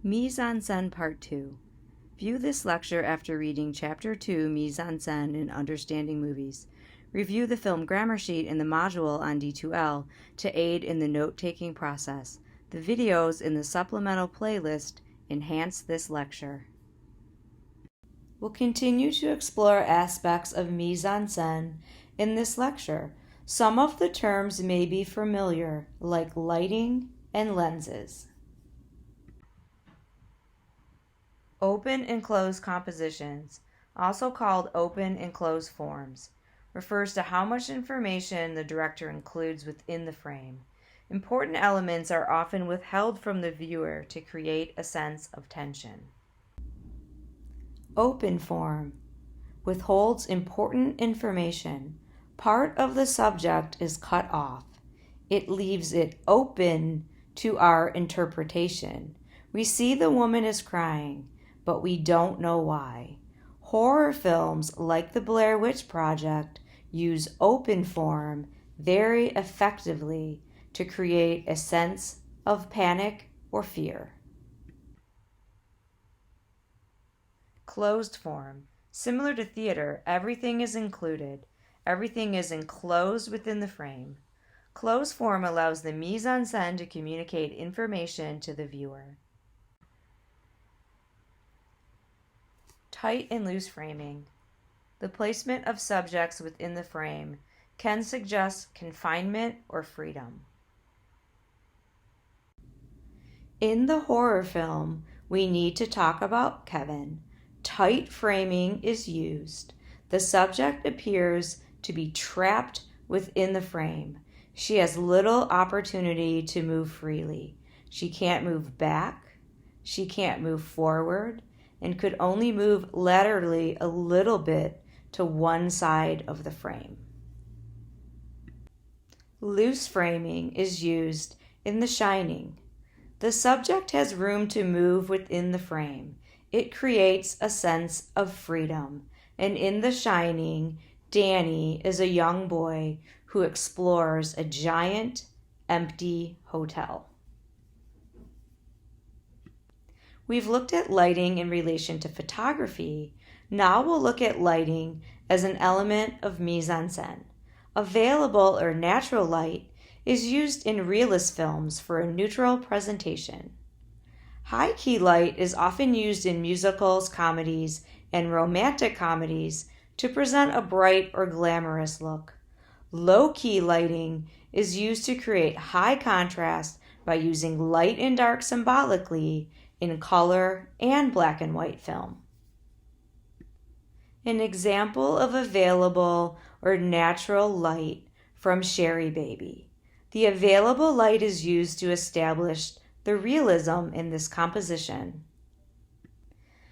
Mise en scène Part 2. View this lecture after reading Chapter 2, Mise en scène in Understanding Movies. Review the film grammar sheet in the module on D2L to aid in the note-taking process. The videos in the supplemental playlist enhance this lecture. We'll continue to explore aspects of mise en scène in this lecture. Some of the terms may be familiar, like lighting and lenses. Open and closed compositions, also called open and closed forms, refers to how much information the director includes within the frame. Important elements are often withheld from the viewer to create a sense of tension. Open form withholds important information. Part of the subject is cut off. It leaves it open to our interpretation. We see the woman is crying, but we don't know why. Horror films like the Blair Witch Project use open form very effectively to create a sense of panic or fear. Closed form. Similar to theater, everything is included. Everything is enclosed within the frame. Closed form allows the mise en scène to communicate information to the viewer. Tight and loose framing. The placement of subjects within the frame can suggest confinement or freedom. In the horror film, we need to talk about Kevin. Tight framing is used. The subject appears to be trapped within the frame. She has little opportunity to move freely. She can't move back. She can't move forward, and could only move laterally a little bit to one side of the frame. Loose framing is used in The Shining. The subject has room to move within the frame. It creates a sense of freedom. And in The Shining, Danny is a young boy who explores a giant, empty hotel. We've looked at lighting in relation to photography. Now we'll look at lighting as an element of mise en scène. Available or natural light is used in realist films for a neutral presentation. High key light is often used in musicals, comedies, and romantic comedies to present a bright or glamorous look. Low key lighting is used to create high contrast by using light and dark symbolically in color and black and white film. An example of available or natural light from Sherry Baby. The available light is used to establish the realism in this composition.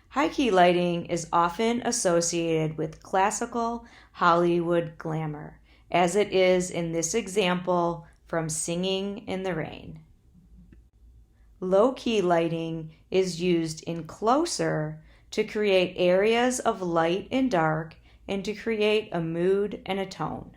High-key lighting is often associated with classical Hollywood glamour, as it is in this example from Singing in the Rain. Low-key lighting is used in Closer to create areas of light and dark and to create a mood and a tone.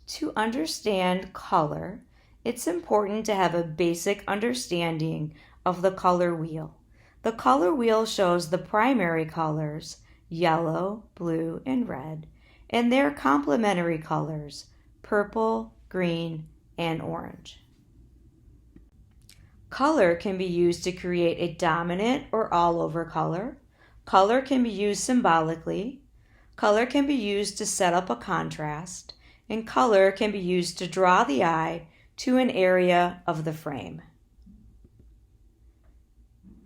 To understand color, it's important to have a basic understanding of the color wheel. The color wheel shows the primary colors, yellow, blue, and red, and their complementary colors, purple, green, and orange. Color can be used to create a dominant or all-over color. Color can be used symbolically. Color can be used to set up a contrast. And color can be used to draw the eye to an area of the frame.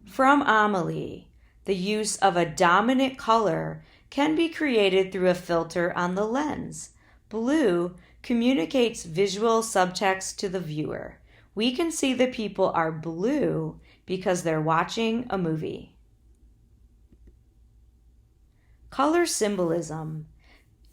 From Amelie, the use of a dominant color can be created through a filter on the lens. Blue communicates visual subtext to the viewer. We can see that people are blue because they're watching a movie. Color symbolism.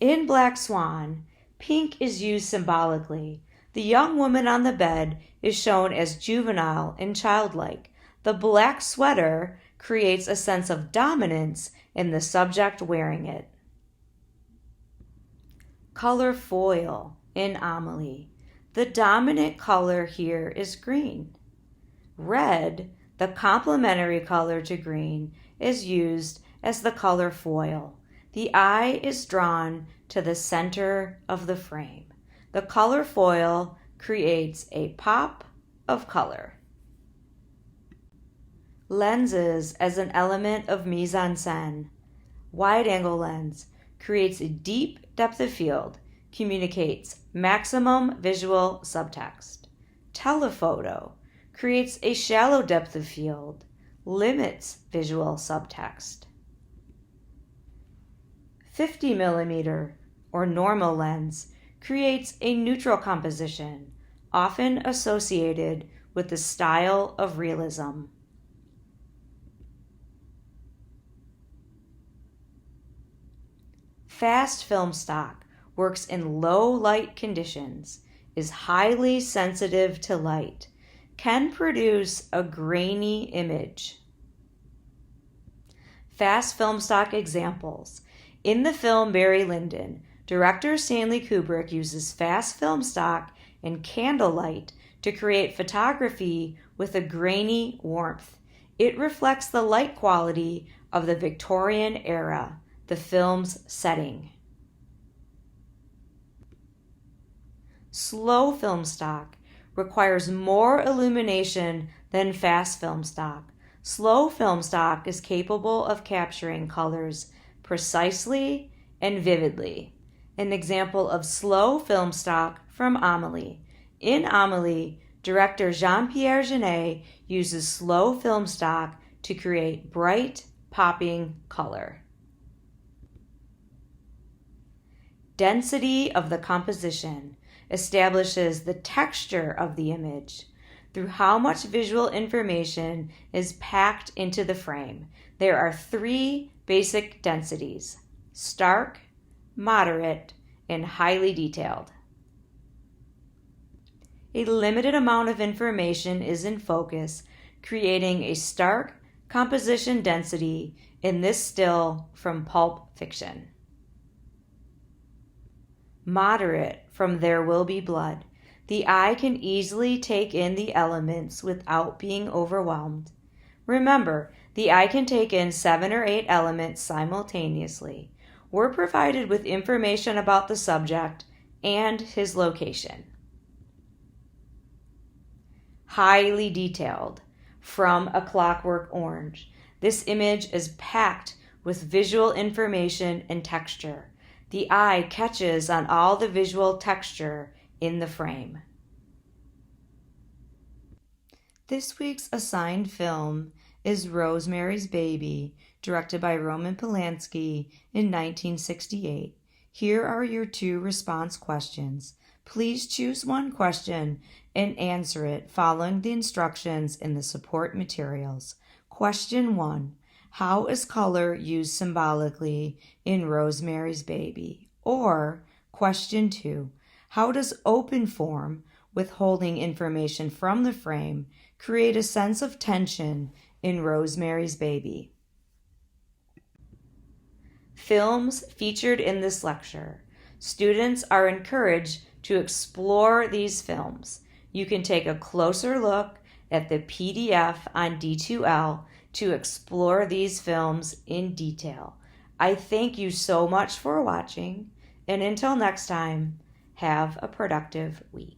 In Black Swan, pink is used symbolically. The young woman on the bed is shown as juvenile and childlike. The black sweater creates a sense of dominance in the subject wearing it. Color foil in Amelie. The dominant color here is green. Red, the complementary color to green, is used as the color foil. The eye is drawn to the center of the frame. The color foil creates a pop of color. Lenses as an element of mise en scène. Wide-angle lens creates a deep depth of field, communicates maximum visual subtext. Telephoto creates a shallow depth of field, limits visual subtext. 50 millimeter or normal lens creates a neutral composition, often associated with the style of realism. Fast film stock works in low light conditions, is highly sensitive to light, can produce a grainy image. Fast film stock examples. In the film Barry Lyndon, director Stanley Kubrick uses fast film stock and candlelight to create photography with a grainy warmth. It reflects the light quality of the Victorian era, the film's setting. Slow film stock requires more illumination than fast film stock. Slow film stock is capable of capturing colors precisely and vividly. An example of slow film stock from Amélie. In Amélie, director Jean-Pierre Jeunet uses slow film stock to create bright, popping color. Density of the composition establishes the texture of the image through how much visual information is packed into the frame. There are 3 basic densities: stark, moderate, and highly detailed. A limited amount of information is in focus, creating a stark composition density in this still from Pulp Fiction. Moderate from There Will Be Blood. The eye can easily take in the elements without being overwhelmed. Remember, the eye can take in 7 or 8 elements simultaneously. We're provided with information about the subject and his location. Highly detailed from A Clockwork Orange. This image is packed with visual information and texture. The eye catches on all the visual texture in the frame. This week's assigned film is Rosemary's Baby, directed by Roman Polanski in 1968. Here are your 2 response questions. Please choose one question and answer it following the instructions in the support materials. Question 1. How is color used symbolically in Rosemary's Baby? Or question 2. How does open form, withholding information from the frame, create a sense of tension in Rosemary's Baby? Films featured in this lecture. Students are encouraged to explore these films. You can take a closer look at the PDF on D2L to explore these films in detail. I thank you so much for watching, and until next time, have a productive week.